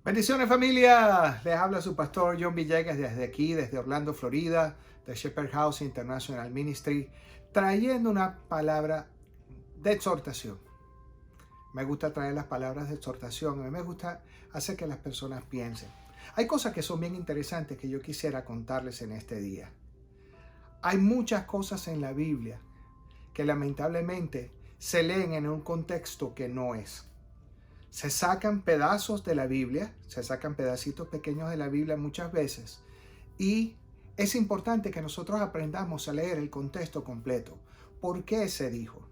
Bendiciones familia, les habla su pastor John Villegas desde aquí, desde Orlando, Florida, de Shepherd House International Ministry, trayendo una palabra de exhortación. Me gusta traer las palabras de exhortación, a mí me gusta hacer que las personas piensen. Hay cosas que son bien interesantes que yo quisiera contarles en este día. Hay muchas cosas en la Biblia que lamentablemente se leen en un contexto que no es. Se sacan pedazos de la Biblia, se sacan pedacitos pequeños de la Biblia muchas veces y es importante que nosotros aprendamos a leer el contexto completo. ¿Por qué se dijo?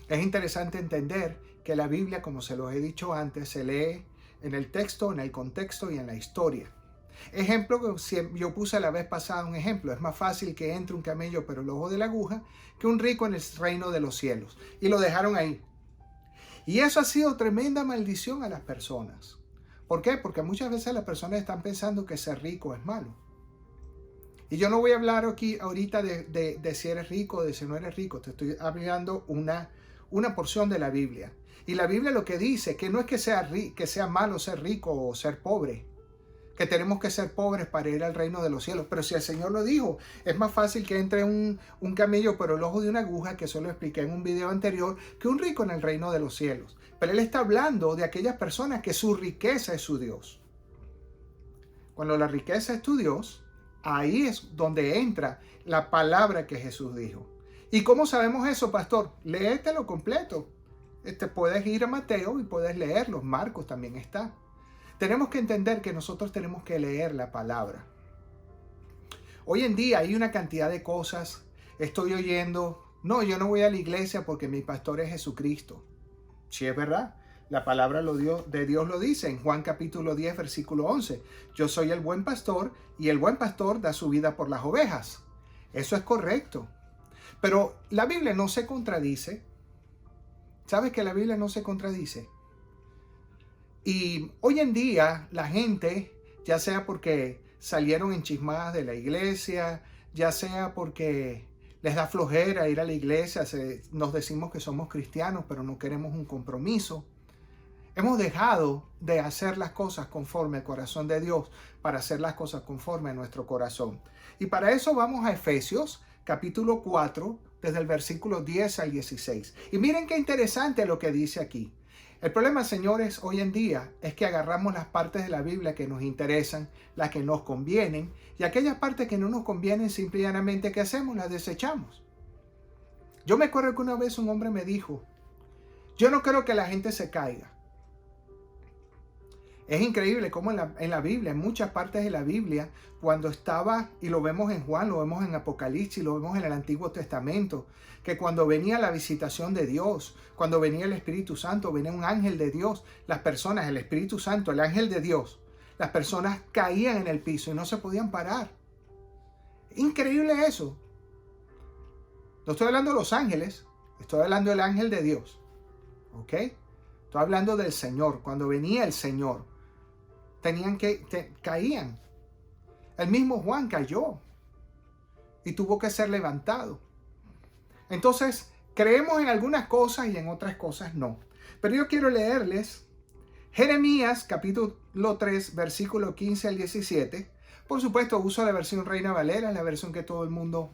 Es interesante entender que la Biblia, como se los he dicho antes, se lee en el texto, en el contexto y en la historia. Ejemplo, yo puse la vez pasada un ejemplo, es más fácil que entre un camello por el ojo de la aguja que un rico en el reino de los cielos. Y lo dejaron ahí. Y eso ha sido tremenda maldición a las personas. ¿Por qué? Porque muchas veces las personas están pensando que ser rico es malo. Y yo no voy a hablar aquí ahorita de si eres rico o de si no eres rico. Te estoy hablando una porción de la Biblia. Y la Biblia lo que dice, que no es que sea malo ser rico o ser pobre. Que tenemos que ser pobres para ir al reino de los cielos. Pero si el Señor lo dijo, es más fácil que entre un camello por el ojo de una aguja, que eso lo expliqué en un video anterior, que un rico en el reino de los cielos. Pero Él está hablando de aquellas personas que su riqueza es su Dios. Cuando la riqueza es tu Dios, ahí es donde entra la palabra que Jesús dijo. ¿Y cómo sabemos eso, pastor? Léetelo completo. Puedes ir a Mateo y puedes leerlo. Marcos también está. Tenemos que entender que nosotros tenemos que leer la palabra. Hoy en día hay una cantidad de cosas. Estoy oyendo, no, yo no voy a la iglesia porque mi pastor es Jesucristo. Sí, es verdad. La palabra de Dios lo dice en Juan capítulo 10, versículo 11. Yo soy el buen pastor y el buen pastor da su vida por las ovejas. Eso es correcto. Pero la Biblia no se contradice. ¿Sabes que la Biblia no se contradice? Y hoy en día la gente, ya sea porque salieron enchismadas de la iglesia, ya sea porque les da flojera ir a la iglesia, nos decimos que somos cristianos, pero no queremos un compromiso. Hemos dejado de hacer las cosas conforme al corazón de Dios para hacer las cosas conforme a nuestro corazón. Y para eso vamos a Efesios capítulo 4, desde el versículo 10 al 16. Y miren qué interesante lo que dice aquí. El problema, señores, hoy en día es que agarramos las partes de la Biblia que nos interesan, las que nos convienen, y aquellas partes que no nos convienen, simple y llanamente, ¿qué hacemos? Las desechamos. Yo me acuerdo que una vez un hombre me dijo, yo no creo que la gente se caiga. Es increíble cómo en la Biblia, en muchas partes de la Biblia, cuando estaba, y lo vemos en Juan, lo vemos en Apocalipsis, lo vemos en el Antiguo Testamento, que cuando venía la visitación de Dios, cuando venía el Espíritu Santo, venía un ángel de Dios, las personas, el Espíritu Santo, el ángel de Dios, las personas caían en el piso y no se podían parar. Increíble eso. No estoy hablando de los ángeles, estoy hablando del ángel de Dios. ¿Ok? Estoy hablando del Señor. Cuando venía el Señor, caían. El mismo Juan cayó y tuvo que ser levantado. Entonces, creemos en algunas cosas y en otras cosas no. Pero yo quiero leerles Jeremías capítulo 3, versículo 15 al 17. Por supuesto, uso la versión Reina Valera, la versión que todo el mundo,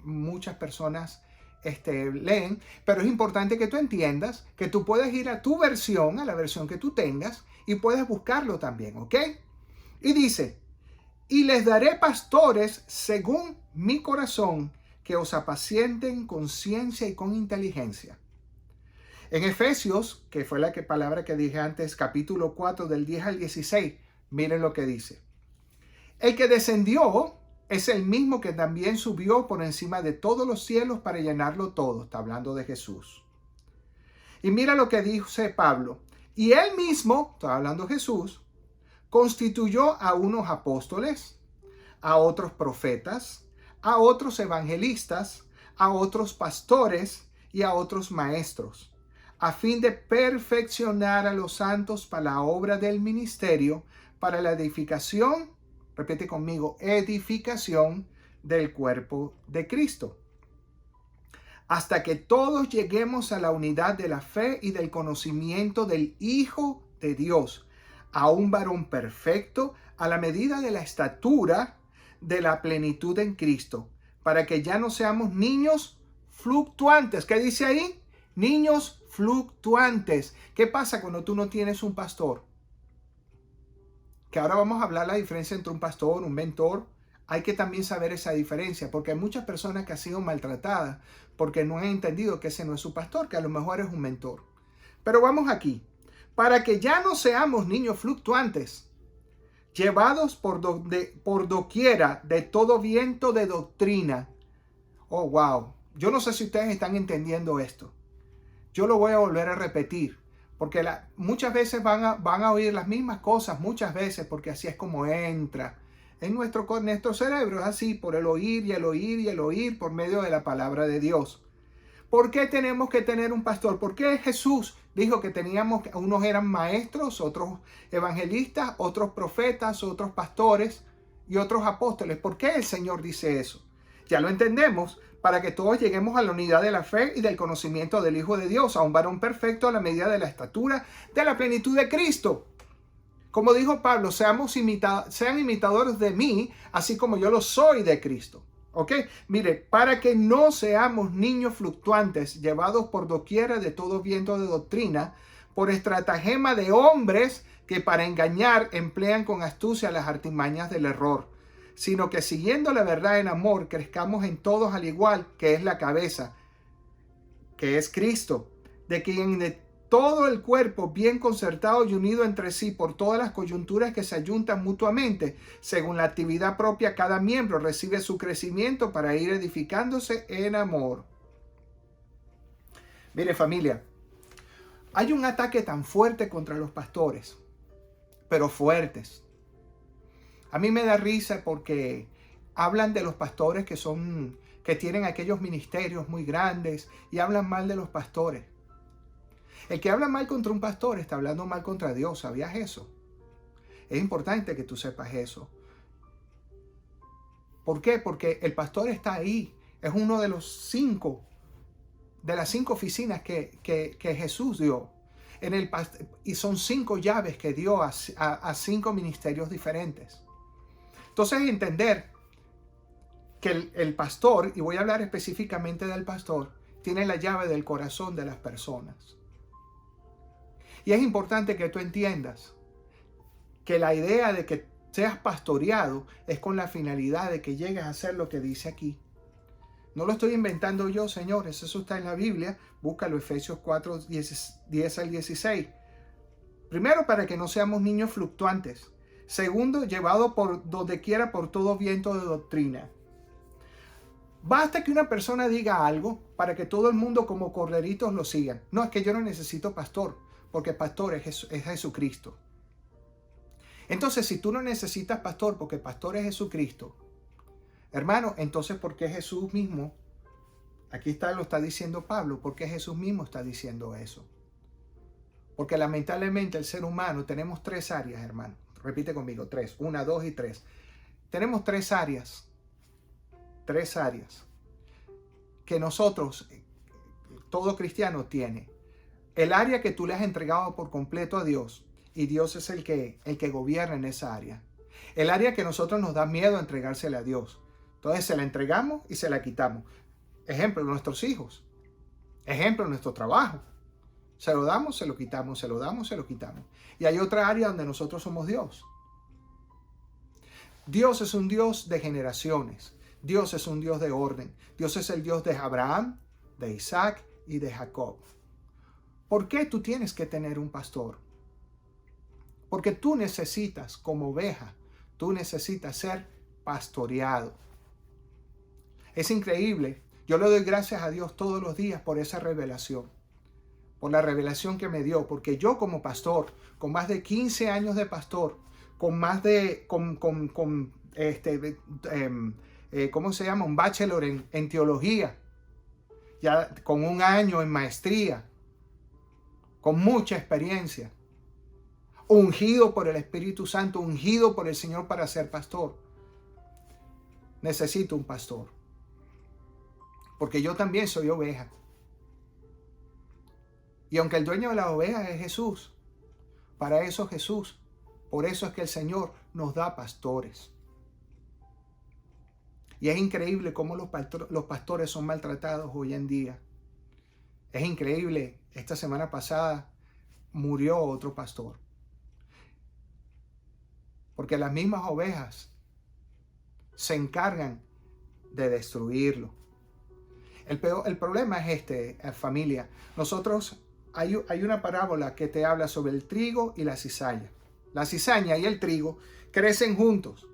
muchas personas leen, pero es importante que tú entiendas que tú puedes ir a tu versión, a la versión que tú tengas, y puedes buscarlo también, ¿ok? Y dice, y les daré pastores según mi corazón, que os apacienten con ciencia y con inteligencia. En Efesios, que fue la palabra que dije antes, capítulo 4 del 10 al 16, miren lo que dice. El que descendió es el mismo que también subió por encima de todos los cielos para llenarlo todo. Está hablando de Jesús. Y mira lo que dice Pablo. Y él mismo, está hablando de Jesús, constituyó a unos apóstoles, a otros profetas, a otros evangelistas, a otros pastores y a otros maestros, a fin de perfeccionar a los santos para la obra del ministerio, para la edificación, repite conmigo, edificación del cuerpo de Cristo, hasta que todos lleguemos a la unidad de la fe y del conocimiento del Hijo de Dios, a un varón perfecto, a la medida de la estatura de la plenitud en Cristo, para que ya no seamos niños fluctuantes. ¿Qué dice ahí? Niños fluctuantes. ¿Qué pasa cuando tú no tienes un pastor? Que ahora vamos a hablar la diferencia entre un pastor, un mentor. Hay que también saber esa diferencia, porque hay muchas personas que han sido maltratadas porque no han entendido que ese no es su pastor, que a lo mejor es un mentor. Pero vamos aquí. Para que ya no seamos niños fluctuantes, llevados por doquiera de todo viento de doctrina. Oh, wow. Yo no sé si ustedes están entendiendo esto. Yo lo voy a volver a repetir, porque muchas veces van a oír las mismas cosas, muchas veces, porque así es como entra en nuestro cerebro, es así, por el oír y el oír y el oír, por medio de la palabra de Dios. ¿Por qué tenemos que tener un pastor? ¿Por qué Jesús dijo que unos eran maestros, otros evangelistas, otros profetas, otros pastores y otros apóstoles? ¿Por qué el Señor dice eso? Ya lo entendemos, para que todos lleguemos a la unidad de la fe y del conocimiento del Hijo de Dios, a un varón perfecto a la medida de la estatura de la plenitud de Cristo. Como dijo Pablo, sean imitadores de mí, así como yo lo soy de Cristo. ¿Ok? Mire, para que no seamos niños fluctuantes, llevados por doquiera de todo viento de doctrina, por estratagema de hombres que para engañar emplean con astucia las artimañas del error, sino que siguiendo la verdad en amor, crezcamos en todos al igual que es la cabeza, que es Cristo, de quien de todo el cuerpo bien concertado y unido entre sí por todas las coyunturas que se ayuntan mutuamente, según la actividad propia, cada miembro recibe su crecimiento para ir edificándose en amor. Mire, familia, hay un ataque tan fuerte contra los pastores, pero fuertes. A mí me da risa porque hablan de los pastores que tienen aquellos ministerios muy grandes y hablan mal de los pastores. El que habla mal contra un pastor está hablando mal contra Dios. ¿Sabías eso? Es importante que tú sepas eso. ¿Por qué? Porque el pastor está ahí. Es uno de las 5 oficinas que Jesús dio. Y son 5 llaves que dio a 5 ministerios diferentes. Entonces, entender que el pastor, y voy a hablar específicamente del pastor, tiene la llave del corazón de las personas. Y es importante que tú entiendas que la idea de que seas pastoreado es con la finalidad de que llegues a hacer lo que dice aquí. No lo estoy inventando yo, señores, eso está en la Biblia. Búscalo, Efesios 4, 10 al 16. Primero, para que no seamos niños fluctuantes. Segundo, llevado por donde quiera por todo viento de doctrina. Basta que una persona diga algo para que todo el mundo como corderitos lo sigan. No, es que yo no necesito pastor, porque pastor es Jesucristo. Entonces, si tú no necesitas pastor, porque pastor es Jesucristo, hermano, entonces, ¿por qué Jesús mismo? Aquí lo está diciendo Pablo, ¿por qué Jesús mismo está diciendo eso? Porque lamentablemente el ser humano tenemos 3 áreas, hermano. Repite conmigo, 3. 1, 2 y 3. Tenemos 3 áreas. 3 áreas que nosotros, todo cristiano tiene. El área que tú le has entregado por completo a Dios, y Dios es el que gobierna en esa área. El área que nosotros nos da miedo entregársela a Dios. Entonces se la entregamos y se la quitamos. Ejemplo, nuestros hijos. Ejemplo, nuestro trabajo. Se lo damos, se lo quitamos, se lo damos, se lo quitamos. Y hay otra área donde nosotros somos Dios. Dios es un Dios de generaciones. Dios es un Dios de orden. Dios es el Dios de Abraham, de Isaac y de Jacob. ¿Por qué tú tienes que tener un pastor? Porque tú necesitas, como oveja, tú necesitas ser pastoreado. Es increíble. Yo le doy gracias a Dios todos los días por esa revelación. Por la revelación que me dio. Porque yo como pastor, con más de 15 años de pastor, con más de, ¿cómo se llama? Un bachelor en teología, ya con 1 año en maestría, con mucha experiencia, ungido por el Espíritu Santo, ungido por el Señor para ser pastor. Necesito un pastor, porque yo también soy oveja. Y aunque el dueño de las ovejas es Jesús, para eso Jesús Por eso es que el Señor nos da pastores. Y es increíble cómo los pastores son maltratados hoy en día. Es increíble. Esta semana pasada murió otro pastor. Porque las mismas ovejas se encargan de destruirlo. El problema es familia. Nosotros, hay una parábola que te habla sobre el trigo y la cizaña. La cizaña y el trigo crecen juntos.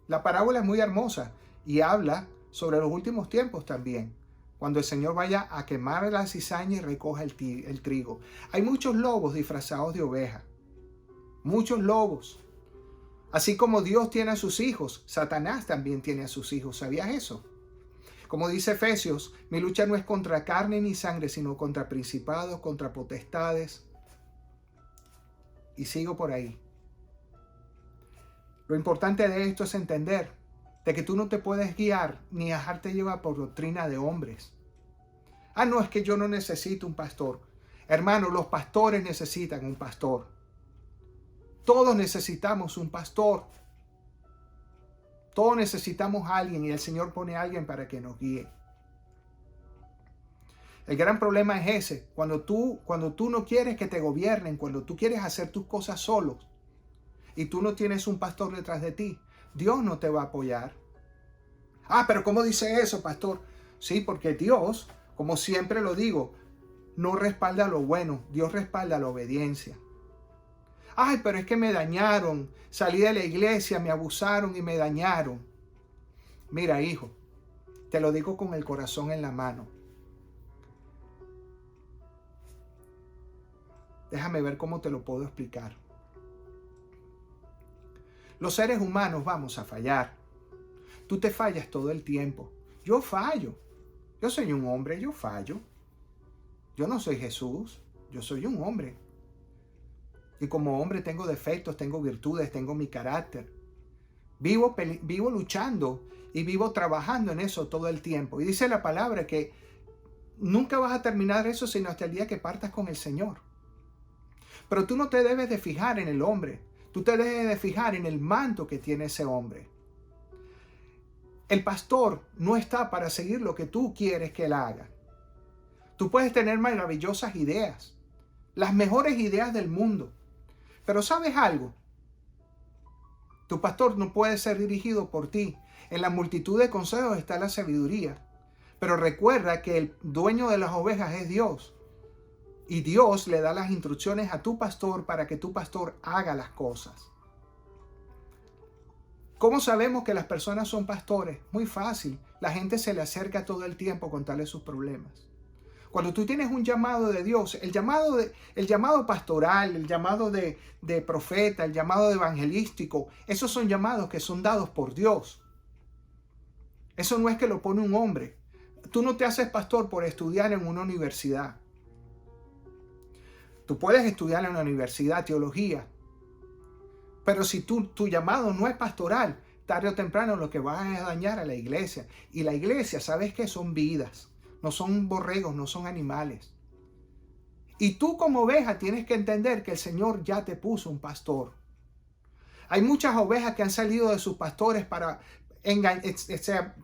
La parábola es muy hermosa y habla sobre los últimos tiempos también. Cuando el Señor vaya a quemar la cizaña y recoja el trigo. Hay muchos lobos disfrazados de oveja. Muchos lobos. Así como Dios tiene a sus hijos, Satanás también tiene a sus hijos. ¿Sabías eso? Como dice Efesios, mi lucha no es contra carne ni sangre, sino contra principados, contra potestades. Y sigo por ahí. Lo importante de esto es entender de que tú no te puedes guiar ni dejarte llevar por doctrina de hombres. No, es que yo no necesito un pastor. Hermano, los pastores necesitan un pastor. Todos necesitamos un pastor. Todos necesitamos a alguien y el Señor pone a alguien para que nos guíe. El gran problema es ese, cuando tú no quieres que te gobiernen, cuando tú quieres hacer tus cosas solos y tú no tienes un pastor detrás de ti, Dios no te va a apoyar. Pero ¿cómo dice eso, pastor? Sí, porque Dios, como siempre lo digo, no respalda lo bueno, Dios respalda la obediencia. Pero es que me dañaron, salí de la iglesia, me abusaron y me dañaron. Mira, hijo, te lo digo con el corazón en la mano. Déjame ver cómo te lo puedo explicar. Los seres humanos vamos a fallar. Tú te fallas todo el tiempo. Yo fallo. Yo soy un hombre, yo fallo. Yo no soy Jesús, yo soy un hombre. Y como hombre tengo defectos, tengo virtudes, tengo mi carácter. Vivo luchando y vivo trabajando en eso todo el tiempo. Y dice la palabra que nunca vas a terminar eso sino hasta el día que partas con el Señor. Pero tú no te debes de fijar en el hombre. Tú te debes de fijar en el manto que tiene ese hombre. El pastor no está para seguir lo que tú quieres que él haga. Tú puedes tener maravillosas ideas, las mejores ideas del mundo. Pero ¿sabes algo? Tu pastor no puede ser dirigido por ti. En la multitud de consejos está la sabiduría. Pero recuerda que el dueño de las ovejas es Dios. Y Dios le da las instrucciones a tu pastor para que tu pastor haga las cosas. ¿Cómo sabemos que las personas son pastores? Muy fácil. La gente se le acerca todo el tiempo a contarle sus problemas. Cuando tú tienes un llamado de Dios, el llamado pastoral, el llamado de profeta, el llamado evangelístico, esos son llamados que son dados por Dios. Eso no es que lo pone un hombre. Tú no te haces pastor por estudiar en una universidad. Tú puedes estudiar en la universidad teología, pero si tu llamado no es pastoral, tarde o temprano lo que vas es dañar a la iglesia. Y la iglesia, ¿sabes qué? Son vidas, no son borregos, no son animales. Y tú como oveja tienes que entender que el Señor ya te puso un pastor. Hay muchas ovejas que han salido de sus pastores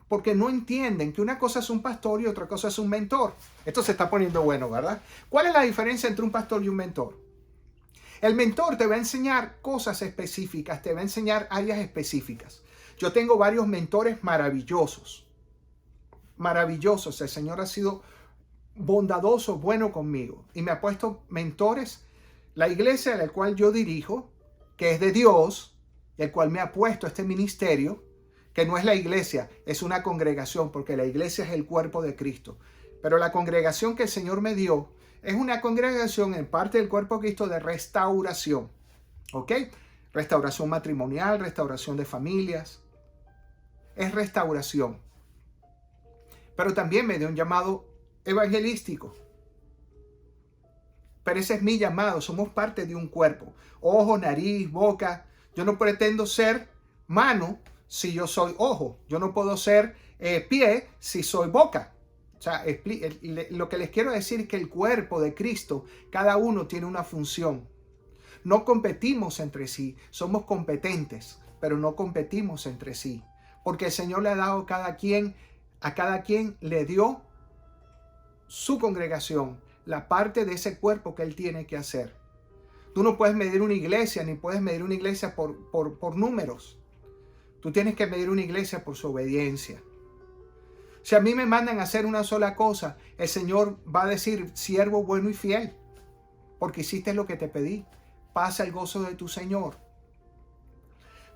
porque no entienden que una cosa es un pastor y otra cosa es un mentor. Esto se está poniendo bueno, ¿verdad? ¿Cuál es la diferencia entre un pastor y un mentor? El mentor te va a enseñar cosas específicas, te va a enseñar áreas específicas. Yo tengo varios mentores maravillosos. Maravillosos. El Señor ha sido bondadoso, bueno conmigo. Y me ha puesto mentores. La iglesia a la cual yo dirijo, que es de Dios, el cual me ha puesto este ministerio, que no es la iglesia, es una congregación, porque la iglesia es el cuerpo de Cristo. Pero la congregación que el Señor me dio es una congregación en parte del cuerpo de Cristo de restauración. ¿Ok? Restauración matrimonial, restauración de familias. Es restauración. Pero también me dio un llamado evangelístico. Pero ese es mi llamado. Somos parte de un cuerpo. Ojo, nariz, boca. Yo no pretendo ser mano si yo soy ojo. Yo no puedo ser pie si soy boca. O sea, lo que les quiero decir es que el cuerpo de Cristo, cada uno tiene una función. No competimos entre sí, somos competentes, pero no competimos entre sí. Porque el Señor le ha dado a cada quien le dio su congregación, la parte de ese cuerpo que Él tiene que hacer. Tú no puedes medir una iglesia, ni puedes medir una iglesia por números. Tú tienes que medir una iglesia por su obediencia. Si a mí me mandan a hacer una sola cosa, el Señor va a decir, siervo bueno y fiel, porque hiciste lo que te pedí. Pasa el gozo de tu Señor.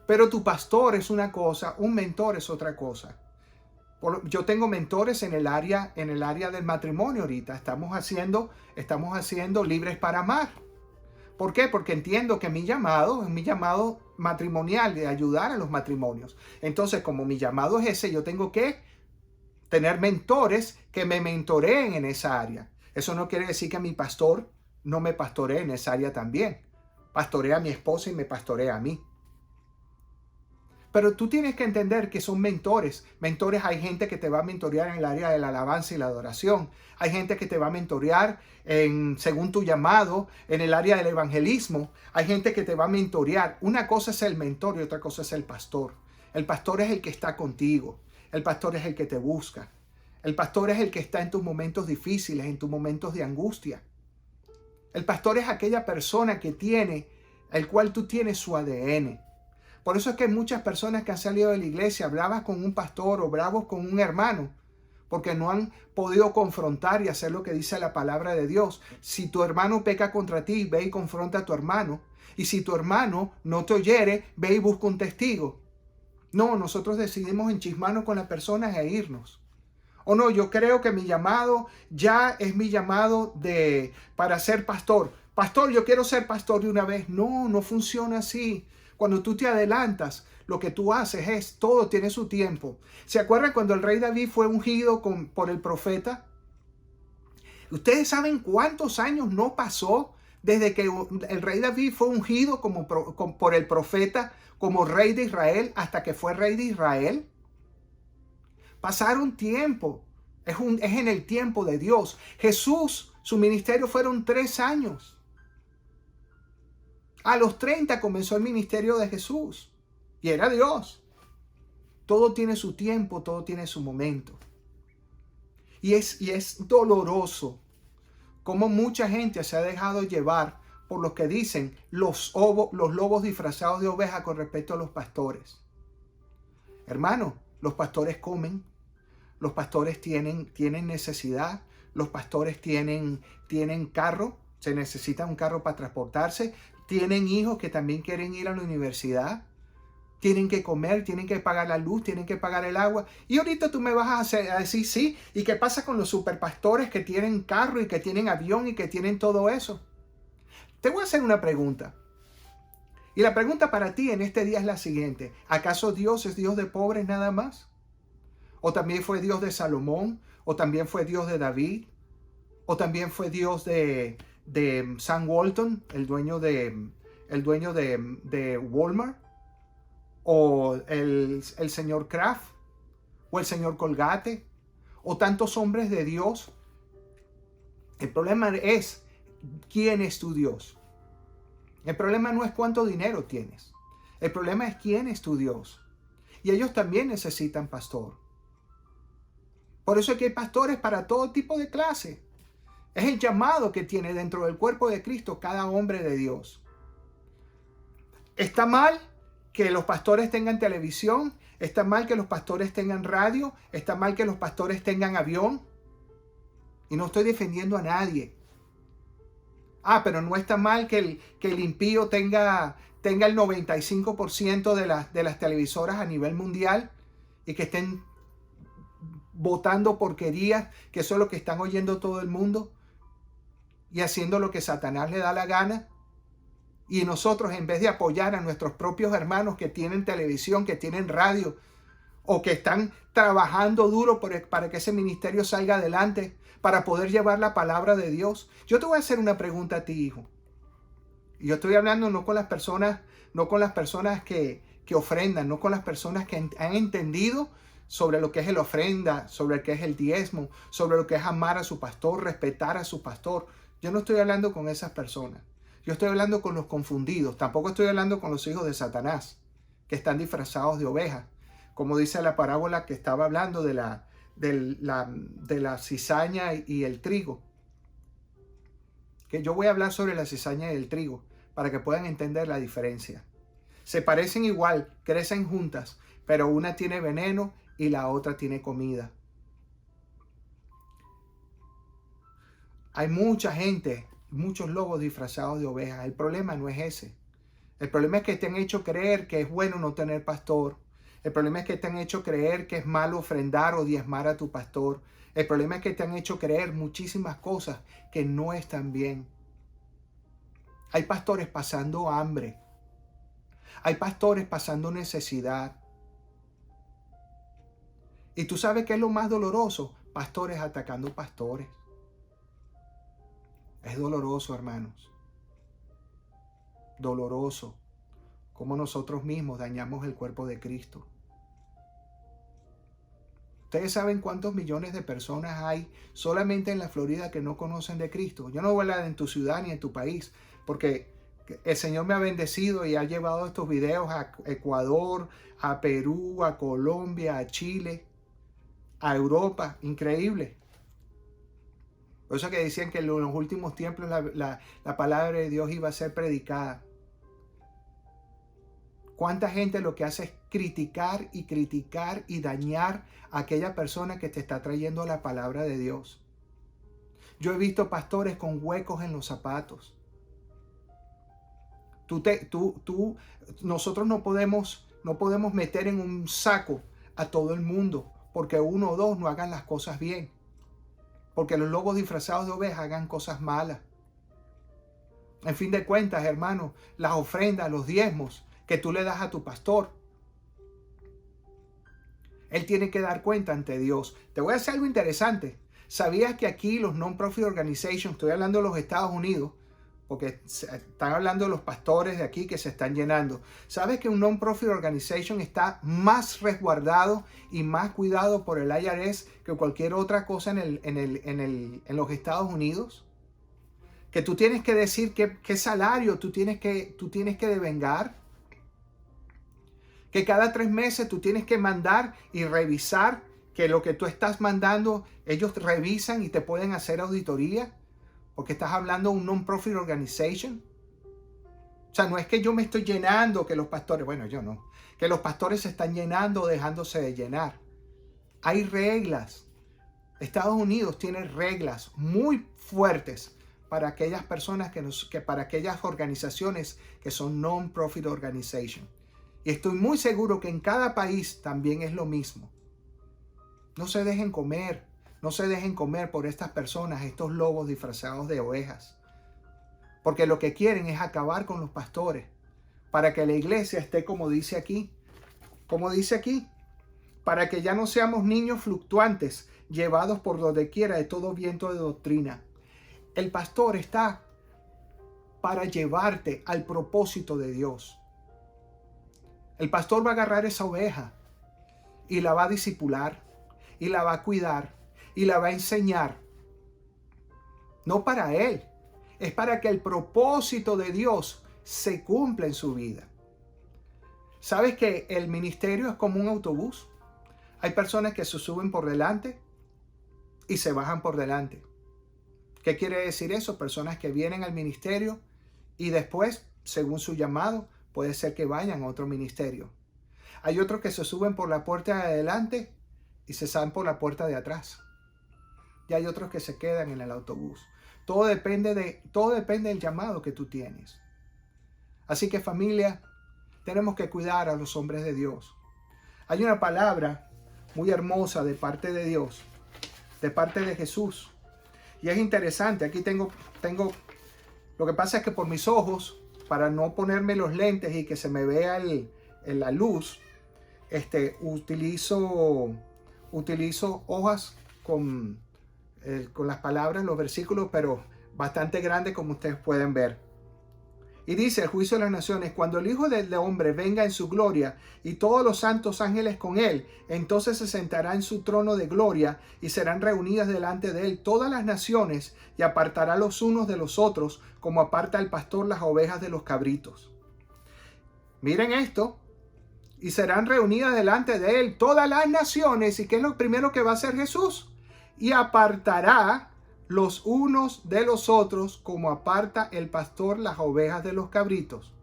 Pero tu pastor es una cosa, un mentor es otra cosa. Yo tengo mentores en el área del matrimonio ahorita. Estamos haciendo Libres para Amar. ¿Por qué? Porque entiendo que mi llamado es mi llamado matrimonial, de ayudar a los matrimonios. Entonces, como mi llamado es ese, yo tengo que tener mentores que me mentoreen en esa área. Eso no quiere decir que mi pastor no me pastoree en esa área también. Pastorea a mi esposa y me pastorea a mí. Pero tú tienes que entender que son mentores. Mentores, hay gente que te va a mentorear en el área de la alabanza y la adoración. Hay gente que te va a mentorear según tu llamado, en el área del evangelismo. Hay gente que te va a mentorear. Una cosa es el mentor y otra cosa es el pastor. El pastor es el que está contigo. El pastor es el que te busca. El pastor es el que está en tus momentos difíciles, en tus momentos de angustia. El pastor es aquella persona que tiene, el cual tú tienes su ADN. Por eso es que muchas personas que han salido de la iglesia bravas con un pastor o bravos con un hermano, porque no han podido confrontar y hacer lo que dice la palabra de Dios. Si tu hermano peca contra ti, ve y confronta a tu hermano. Y si tu hermano no te oyere, ve y busca un testigo. No, nosotros decidimos enchismarnos con las personas e irnos. O no, yo creo que mi llamado ya es mi llamado para ser pastor. Pastor, yo quiero ser pastor de una vez. No, no funciona así. Cuando tú te adelantas, lo que tú haces es, todo tiene su tiempo. ¿Se acuerdan cuando el rey David fue ungido por el profeta? ¿Ustedes saben cuántos años no pasó desde que el rey David fue ungido por el profeta como rey de Israel hasta que fue rey de Israel? Pasaron tiempo. Es en el tiempo de Dios. Jesús, su ministerio fueron 3 años. A los 30 comenzó el ministerio de Jesús. Y era Dios. Todo tiene su tiempo, todo tiene su momento. Y es doloroso cómo mucha gente se ha dejado llevar por lo que dicen los lobos disfrazados de oveja con respecto a los pastores. Hermano, los pastores comen, los pastores tienen necesidad, los pastores tienen carro, se necesita un carro para transportarse, tienen hijos que también quieren ir a la universidad, tienen que comer, tienen que pagar la luz, tienen que pagar el agua. Y ahorita tú me vas a decir, sí, ¿y qué pasa con los superpastores que tienen carro y que tienen avión y que tienen todo eso? Te voy a hacer una pregunta. Y la pregunta para ti en este día es la siguiente. ¿Acaso Dios es Dios de pobres nada más? ¿O también fue Dios de Salomón? ¿O también fue Dios de David? ¿O también fue Dios de Sam Walton, el dueño de Walmart? ¿O el señor Kraft? ¿O el señor Colgate? ¿O tantos hombres de Dios? El problema es quién es tu Dios. El problema no es cuánto dinero tienes. El problema es quién es tu Dios. Y ellos también necesitan pastor. Por eso es que hay pastores para todo tipo de clase. Es el llamado que tiene dentro del cuerpo de Cristo cada hombre de Dios. ¿Está mal que los pastores tengan televisión? ¿Está mal que los pastores tengan radio? ¿Está mal que los pastores tengan avión? Y no estoy defendiendo a nadie. Pero no está mal que el impío tenga el 95% de las televisoras a nivel mundial y que estén botando porquerías, que eso es lo que están oyendo todo el mundo y haciendo lo que Satanás le da la gana. Y nosotros, en vez de apoyar a nuestros propios hermanos que tienen televisión, que tienen radio o que están trabajando duro para que ese ministerio salga adelante, para poder llevar la palabra de Dios. Yo te voy a hacer una pregunta a ti, hijo. Y yo estoy hablando no con las personas que ofrendan, no con las personas que han entendido sobre lo que es la ofrenda, sobre lo que es el diezmo, sobre lo que es amar a su pastor, respetar a su pastor. Yo no estoy hablando con esas personas. Yo estoy hablando con los confundidos. Tampoco estoy hablando con los hijos de Satanás, que están disfrazados de ovejas. Como dice la parábola que estaba hablando de la cizaña y el trigo. Que yo voy a hablar sobre la cizaña y el trigo para que puedan entender la diferencia. Se parecen igual, crecen juntas, pero una tiene veneno y la otra tiene comida. Hay mucha gente, muchos lobos disfrazados de ovejas. El problema no es ese. El problema es que te han hecho creer que es bueno no tener pastor. El problema es que te han hecho creer que es malo ofrendar o diezmar a tu pastor. El problema es que te han hecho creer muchísimas cosas que no están bien. Hay pastores pasando hambre. Hay pastores pasando necesidad. Y tú sabes qué es lo más doloroso. Pastores atacando pastores. Es doloroso, hermanos. Doloroso. Como nosotros mismos dañamos el cuerpo de Cristo. Ustedes saben cuántos millones de personas hay solamente en la Florida que no conocen de Cristo. Yo no voy a hablar en tu ciudad ni en tu país, porque el Señor me ha bendecido y ha llevado estos videos a Ecuador, a Perú, a Colombia, a Chile, a Europa. Increíble. Por eso que decían que en los últimos tiempos la palabra de Dios iba a ser predicada. ¿Cuánta gente lo que hace es criticar y dañar a aquella persona que te está trayendo la palabra de Dios? Yo he visto pastores con huecos en los zapatos. Nosotros no podemos meter en un saco a todo el mundo porque uno o dos no hagan las cosas bien. Porque los lobos disfrazados de ovejas hagan cosas malas. En fin de cuentas, hermano, las ofrendas, los diezmos que tú le das a tu pastor, él tiene que dar cuenta ante Dios. Te voy a hacer algo interesante. ¿Sabías que aquí los non-profit organizations, estoy hablando de los Estados Unidos, porque están hablando de los pastores de aquí que se están llenando? ¿Sabes que un non-profit organization está más resguardado y más cuidado por el IRS que cualquier otra cosa en los Estados Unidos? Que tú tienes que decir qué salario tú tienes que devengar. Que cada 3 meses tú tienes que mandar y revisar que lo que tú estás mandando, ellos revisan y te pueden hacer auditoría. Porque estás hablando de un non-profit organization. O sea, no es que yo me estoy llenando, que los pastores, bueno, yo no, que los pastores se están llenando o dejándose de llenar. Hay reglas. Estados Unidos tiene reglas muy fuertes para aquellas personas para aquellas organizaciones que son non-profit organization. Y estoy muy seguro que en cada país también es lo mismo. No se dejen comer. No se dejen comer por estas personas, estos lobos disfrazados de ovejas. Porque lo que quieren es acabar con los pastores. Para que la iglesia esté como dice aquí. Como dice aquí. Para que ya no seamos niños fluctuantes, llevados por donde quiera de todo viento de doctrina. El pastor está para llevarte al propósito de Dios. El pastor va a agarrar esa oveja y la va a discipular y la va a cuidar y la va a enseñar. No para él, es para que el propósito de Dios se cumpla en su vida. ¿Sabes que el ministerio es como un autobús? Hay personas que se suben por delante y se bajan por delante. ¿Qué quiere decir eso? Personas que vienen al ministerio y después, según su llamado, puede ser que vayan a otro ministerio. Hay otros que se suben por la puerta de adelante y se salen por la puerta de atrás. Y hay otros que se quedan en el autobús. Todo depende del llamado que tú tienes. Así que, familia, tenemos que cuidar a los hombres de Dios. Hay una palabra muy hermosa de parte de Dios, de parte de Jesús. Y es interesante, aquí tengo, lo que pasa es que por mis ojos, para no ponerme los lentes y que se me vea la luz, utilizo hojas con las palabras, los versículos, pero bastante grandes como ustedes pueden ver. Y dice el juicio de las naciones: cuando el Hijo del Hombre venga en su gloria y todos los santos ángeles con él, entonces se sentará en su trono de gloria y serán reunidas delante de él todas las naciones, y apartará los unos de los otros, como aparta el pastor las ovejas de los cabritos. Miren esto: y serán reunidas delante de él todas las naciones. ¿Y qué es lo primero que va a hacer Jesús? Y apartará los unos de los otros, como aparta el pastor las ovejas de los cabritos.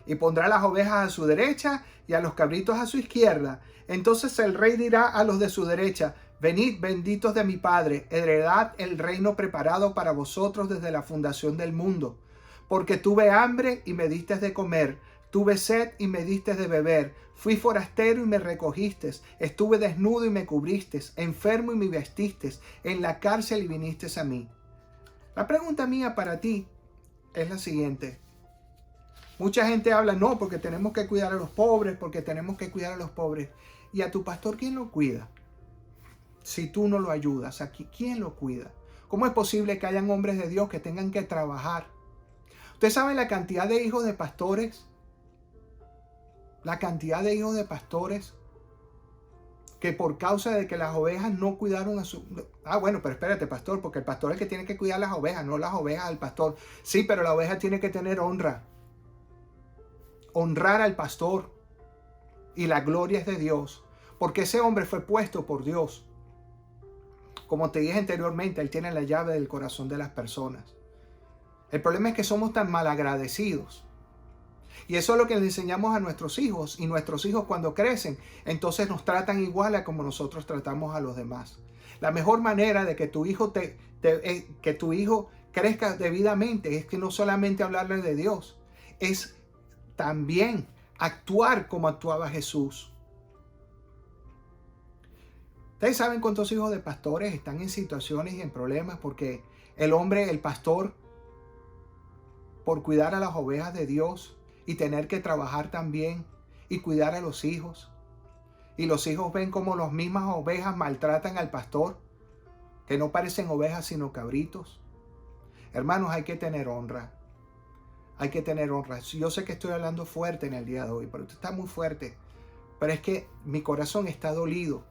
Y pondrá las ovejas a su derecha y a los cabritos a su izquierda. Entonces el rey dirá a los de su derecha: venid, benditos de mi Padre, heredad el reino preparado para vosotros desde la fundación del mundo. Porque tuve hambre y me diste de comer, tuve sed y me diste de beber, fui forastero y me recogiste, estuve desnudo y me cubriste, enfermo y me vestiste, en la cárcel y viniste a mí. La pregunta mía para ti es la siguiente. Mucha gente habla: no, porque tenemos que cuidar a los pobres, porque tenemos que cuidar a los pobres. ¿Y a tu pastor quién lo cuida? Si tú no lo ayudas, ¿aquí quién lo cuida? ¿Cómo es posible que hayan hombres de Dios que tengan que trabajar? ¿Usted sabe la cantidad de hijos de pastores? La cantidad de hijos de pastores que por causa de que las ovejas no cuidaron a su... bueno, pero espérate, pastor, porque el pastor es el que tiene que cuidar las ovejas, no las ovejas al pastor. Sí, pero la oveja tiene que tener honra. Honrar al pastor. Y la gloria es de Dios, porque ese hombre fue puesto por Dios. Como te dije anteriormente, él tiene la llave del corazón de las personas. El problema es que somos tan malagradecidos. Y eso es lo que le enseñamos a nuestros hijos. Y nuestros hijos, cuando crecen, entonces nos tratan igual a como nosotros tratamos a los demás. La mejor manera de que tu hijo que tu hijo crezca debidamente es que no solamente hablarle de Dios, es también actuar como actuaba Jesús. Ustedes saben cuántos hijos de pastores están en situaciones y en problemas porque el hombre, el pastor, por cuidar a las ovejas de Dios y tener que trabajar también y cuidar a los hijos. Y los hijos ven como las mismas ovejas maltratan al pastor, que no parecen ovejas sino cabritos. Hermanos, hay que tener honra. Hay que tener honra. Yo sé que estoy hablando fuerte en el día de hoy, pero esto está muy fuerte. Pero es que mi corazón está dolido.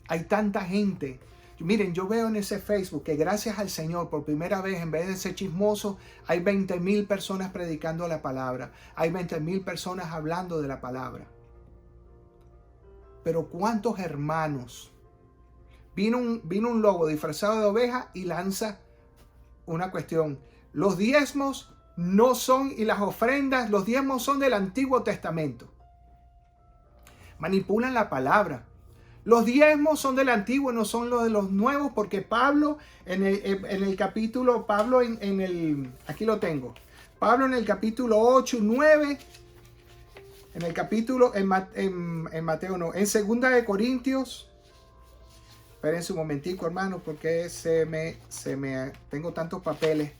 Hay tanta gente. Miren, yo veo en ese Facebook que gracias al Señor, por primera vez, en vez de ser chismoso, hay 20,000 personas predicando la palabra. Hay 20,000 personas hablando de la palabra. Pero ¿cuántos hermanos? Vino un lobo disfrazado de oveja y lanza una cuestión. Los diezmos no son, y las ofrendas, los diezmos son del Antiguo Testamento. Manipulan la palabra. Los diezmos son del antiguo, no son los de los nuevos, porque Pablo en el capítulo, aquí lo tengo, Pablo en el capítulo 8 y 9, en el capítulo, en Mateo no, en 2 de Corintios, espérense un momentico, hermano, porque tengo tantos papeles,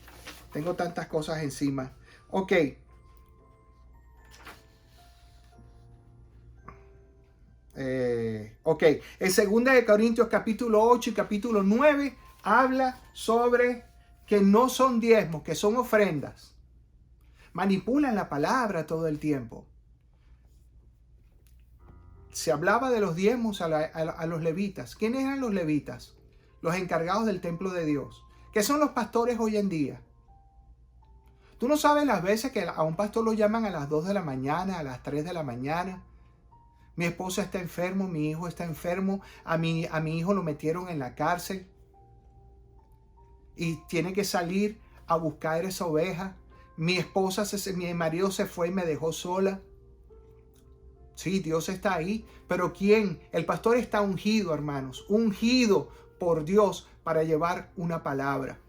tengo tantas cosas encima. Ok. En 2 de Corintios capítulo 8 y capítulo 9 habla sobre que no son diezmos, que son ofrendas. Manipulan la palabra todo el tiempo. Se hablaba de los diezmos a los levitas. ¿Quiénes eran los levitas? Los encargados del templo de Dios. ¿Qué son los pastores hoy en día? Tú no sabes las veces que a un pastor lo llaman a las 2 de la mañana, a las 3 de la mañana. Mi esposa está enfermo, mi hijo está enfermo, a mi hijo lo metieron en la cárcel y tiene que salir a buscar esa oveja. Mi marido se fue y me dejó sola. Sí, Dios está ahí, pero ¿quién? El pastor está ungido, hermanos, ungido por Dios para llevar una palabra.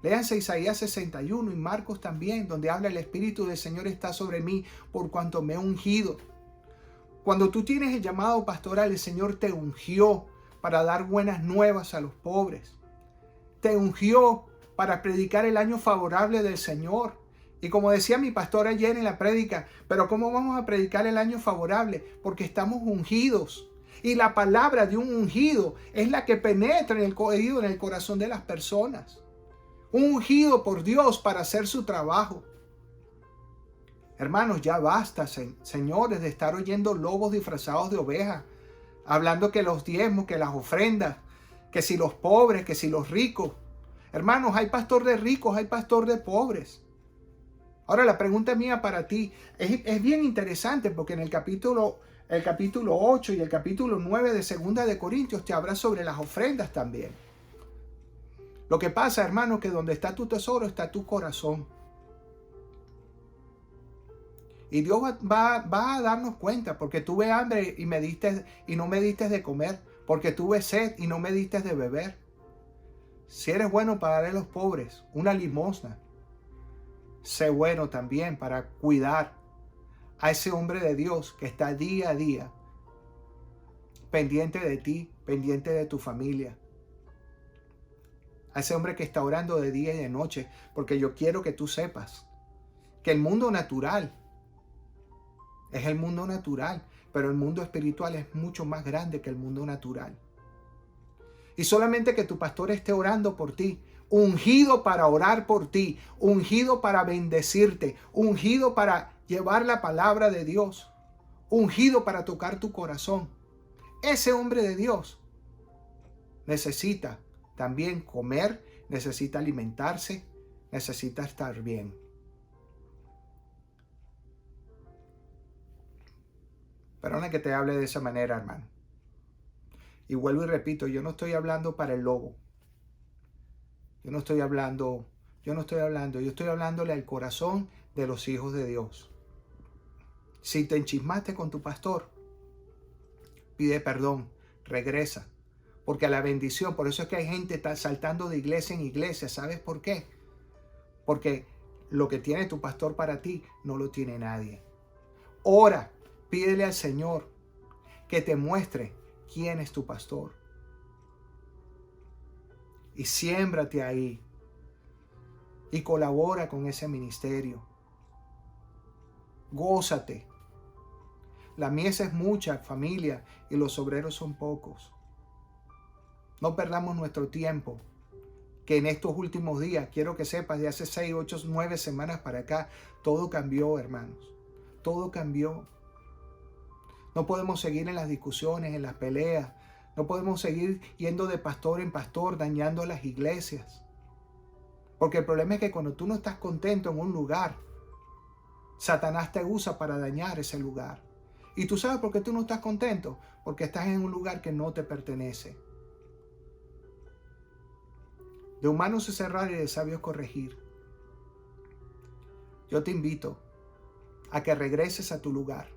Léanse Isaías 61 y Marcos también, donde habla: el Espíritu del Señor está sobre mí por cuanto me he ungido. Cuando tú tienes el llamado pastoral, el Señor te ungió para dar buenas nuevas a los pobres. Te ungió para predicar el año favorable del Señor. Y como decía mi pastor ayer en la prédica, pero ¿cómo vamos a predicar el año favorable? Porque estamos ungidos. Y la palabra de un ungido es la que penetra en el corazón de las personas. ungido por Dios para hacer su trabajo. Hermanos, ya basta, señores, de estar oyendo lobos disfrazados de ovejas, hablando que los diezmos, que las ofrendas, que si los pobres, que si los ricos. Hermanos, hay pastor de ricos, hay pastor de pobres. Ahora la pregunta mía para ti es bien interesante, porque en el capítulo 8 y el capítulo 9 de 2 de Corintios te habla sobre las ofrendas también. Lo que pasa, hermano, que donde está tu tesoro está tu corazón. Y Dios va a darnos cuenta, porque tuve hambre y no me diste de comer, porque tuve sed y no me diste de beber. Si eres bueno para darle a los pobres una limosna, sé bueno también para cuidar a ese hombre de Dios que está día a día pendiente de ti, pendiente de tu familia. A ese hombre que está orando de día y de noche, porque yo quiero que tú sepas que el mundo natural es el mundo natural, pero el mundo espiritual es mucho más grande que el mundo natural. Y solamente que tu pastor esté orando por ti, ungido para orar por ti, ungido para bendecirte, ungido para llevar la palabra de Dios, ungido para tocar tu corazón. Ese hombre de Dios necesita también comer, necesita alimentarse, necesita estar bien. Perdona que te hable de esa manera, hermano. Y vuelvo y repito, yo no estoy hablando para el lobo. Yo estoy hablándole al corazón de los hijos de Dios. Si te enchismaste con tu pastor, pide perdón, regresa. Porque la bendición, por eso es que hay gente está saltando de iglesia en iglesia. ¿Sabes por qué? Porque lo que tiene tu pastor para ti no lo tiene nadie. Ora, pídele al Señor que te muestre quién es tu pastor. Y siémbrate ahí. Y colabora con ese ministerio. Gózate. La mies es mucha, familia, y los obreros son pocos. No perdamos nuestro tiempo, que en estos últimos días, quiero que sepas, de hace 6, 8, 9 semanas para acá, todo cambió, hermanos. Todo cambió. No podemos seguir en las discusiones, en las peleas. No podemos seguir yendo de pastor en pastor, dañando las iglesias. Porque el problema es que cuando tú no estás contento en un lugar, Satanás te usa para dañar ese lugar. ¿Y tú sabes por qué tú no estás contento? Porque estás en un lugar que no te pertenece. De humanos es errar y de sabios corregir. Yo te invito a que regreses a tu lugar.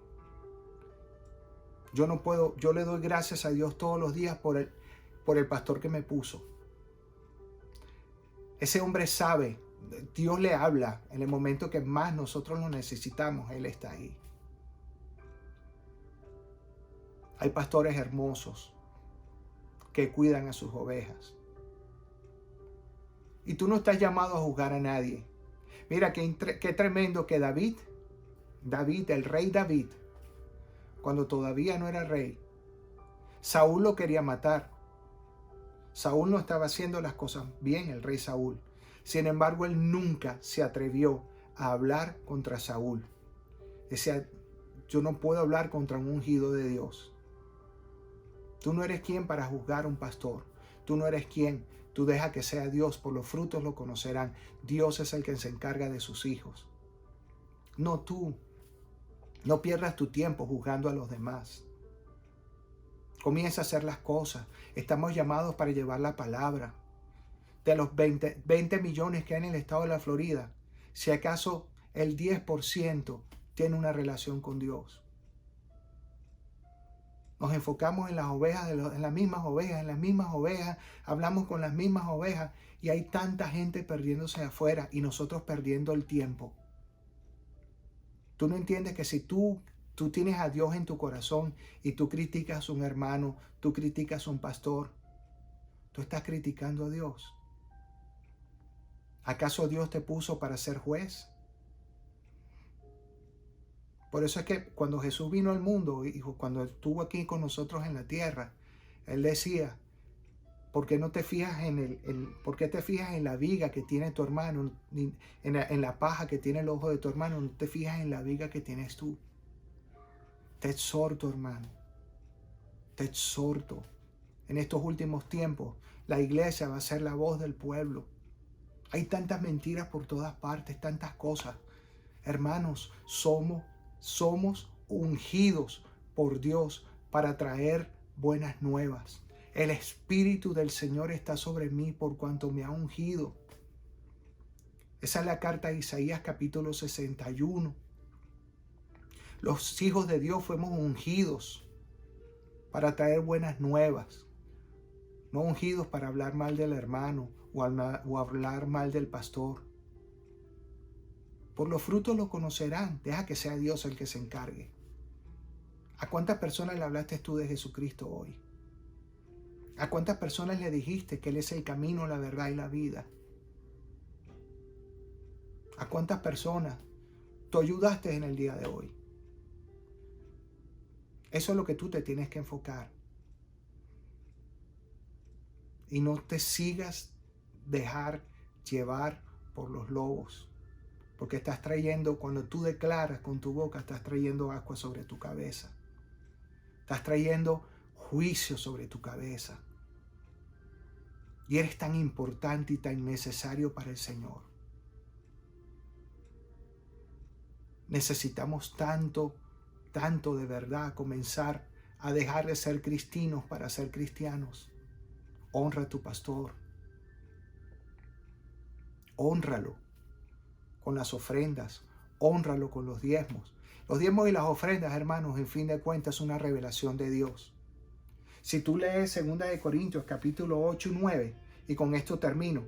Yo le doy gracias a Dios todos los días por el pastor que me puso. Ese hombre sabe, Dios le habla en el momento que más nosotros lo necesitamos, Él está ahí. Hay pastores hermosos que cuidan a sus ovejas. Y tú no estás llamado a juzgar a nadie. Mira qué tremendo que David, el rey David, cuando todavía no era rey, Saúl lo quería matar. Saúl no estaba haciendo las cosas bien, el rey Saúl. Sin embargo, él nunca se atrevió a hablar contra Saúl. Decía, yo no puedo hablar contra un ungido de Dios. Tú no eres quien para juzgar a un pastor. Tú no eres quien. Tú deja que sea Dios, por los frutos lo conocerán. Dios es el que se encarga de sus hijos. No tú. No pierdas tu tiempo juzgando a los demás. Comienza a hacer las cosas. Estamos llamados para llevar la palabra. De los 20 millones que hay en el estado de la Florida, si acaso el 10% tiene una relación con Dios. Nos enfocamos en las ovejas, en las mismas ovejas, hablamos con las mismas ovejas y hay tanta gente perdiéndose afuera y nosotros perdiendo el tiempo. Tú no entiendes que si tú tienes a Dios en tu corazón y tú criticas a un hermano, tú criticas a un pastor, tú estás criticando a Dios. ¿Acaso Dios te puso para ser juez? Por eso es que cuando Jesús vino al mundo y cuando estuvo aquí con nosotros en la tierra, Él decía, ¿Por qué no te fijas por qué te fijas en la viga que tiene tu hermano, en la paja que tiene el ojo de tu hermano? No te fijas en la viga que tienes tú. Te exhorto, hermano. Te exhorto. En estos últimos tiempos, la iglesia va a ser la voz del pueblo. Hay tantas mentiras por todas partes, tantas cosas. Hermanos, somos ungidos por Dios para traer buenas nuevas. El Espíritu del Señor está sobre mí por cuanto me ha ungido. Esa es la carta de Isaías capítulo 61. Los hijos de Dios fuimos ungidos para traer buenas nuevas. No ungidos para hablar mal del hermano o hablar mal del pastor. Por los frutos lo conocerán. Deja que sea Dios el que se encargue. ¿A cuántas personas le hablaste tú de Jesucristo hoy? ¿A cuántas personas le dijiste que Él es el camino, la verdad y la vida? ¿A cuántas personas tú ayudaste en el día de hoy? Eso es lo que tú te tienes que enfocar. Y no te sigas dejar llevar por los lobos. Porque estás trayendo, cuando tú declaras con tu boca, estás trayendo agua sobre tu cabeza. Estás trayendo juicio sobre tu cabeza. Y eres tan importante y tan necesario para el Señor. Necesitamos tanto de verdad comenzar a dejar de ser cristianos para ser cristianos. Honra a tu pastor. Hónralo con las ofrendas. Hónralo con los diezmos. Los diezmos y las ofrendas, hermanos, en fin de cuentas, es una revelación de Dios. Si tú lees 2 Corintios capítulo 8 y 9, y con esto termino.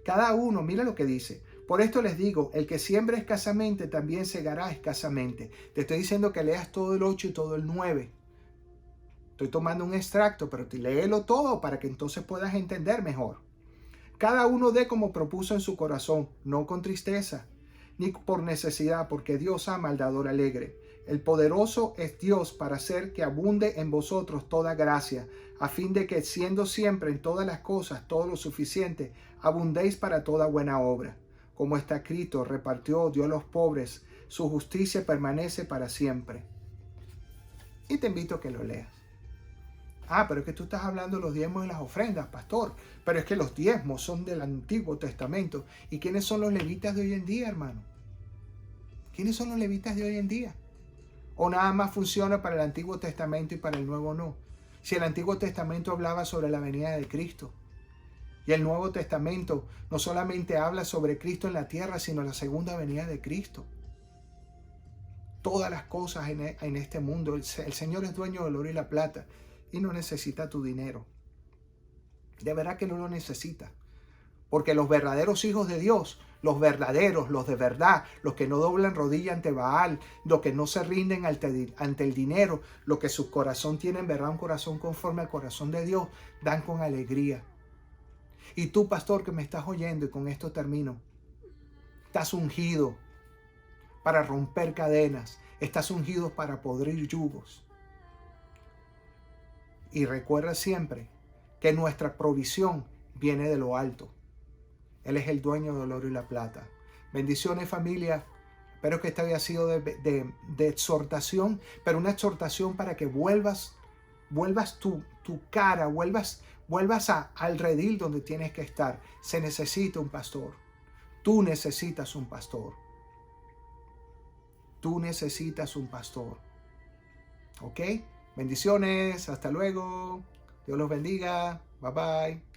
Cada uno, mira lo que dice. Por esto les digo, el que siembra escasamente también segará escasamente. Te estoy diciendo que leas todo el 8 y todo el 9. Estoy tomando un extracto, pero léelo todo para que entonces puedas entender mejor. Cada uno dé como propuso en su corazón, no con tristeza, ni por necesidad, porque Dios ama al dador alegre. El poderoso es Dios para hacer que abunde en vosotros toda gracia, a fin de que siendo siempre en todas las cosas todo lo suficiente, abundéis para toda buena obra. Como está escrito, repartió, dio a los pobres, su justicia permanece para siempre. Y te invito a que lo leas. Pero es que tú estás hablando de los diezmos y las ofrendas, pastor. Pero es que los diezmos son del Antiguo Testamento. ¿Y quiénes son los levitas de hoy en día, hermano? ¿Quiénes son los levitas de hoy en día? ¿O nada más funciona para el Antiguo Testamento y para el Nuevo no? Si el Antiguo Testamento hablaba sobre la venida de Cristo. Y el Nuevo Testamento no solamente habla sobre Cristo en la tierra, sino la segunda venida de Cristo. Todas las cosas en este mundo. El Señor es dueño del oro y la plata. Y no necesita tu dinero. De verdad que no lo necesita. Porque los verdaderos hijos de Dios, los verdaderos, los de verdad, los que no doblan rodilla ante Baal, los que no se rinden ante el dinero, los que su corazón tiene en verdad un corazón conforme al corazón de Dios, dan con alegría. Y tú, pastor, que me estás oyendo, y con esto termino, estás ungido para romper cadenas, estás ungido para podrir yugos. Y recuerda siempre que nuestra provisión viene de lo alto. Él es el dueño del oro y la plata. Bendiciones, familia. Espero que esta haya sido de exhortación, pero una exhortación para que vuelvas tu cara, vuelvas al redil donde tienes que estar. Se necesita un pastor. Tú necesitas un pastor. Tú necesitas un pastor. ¿Ok? Bendiciones. Hasta luego. Dios los bendiga. Bye bye.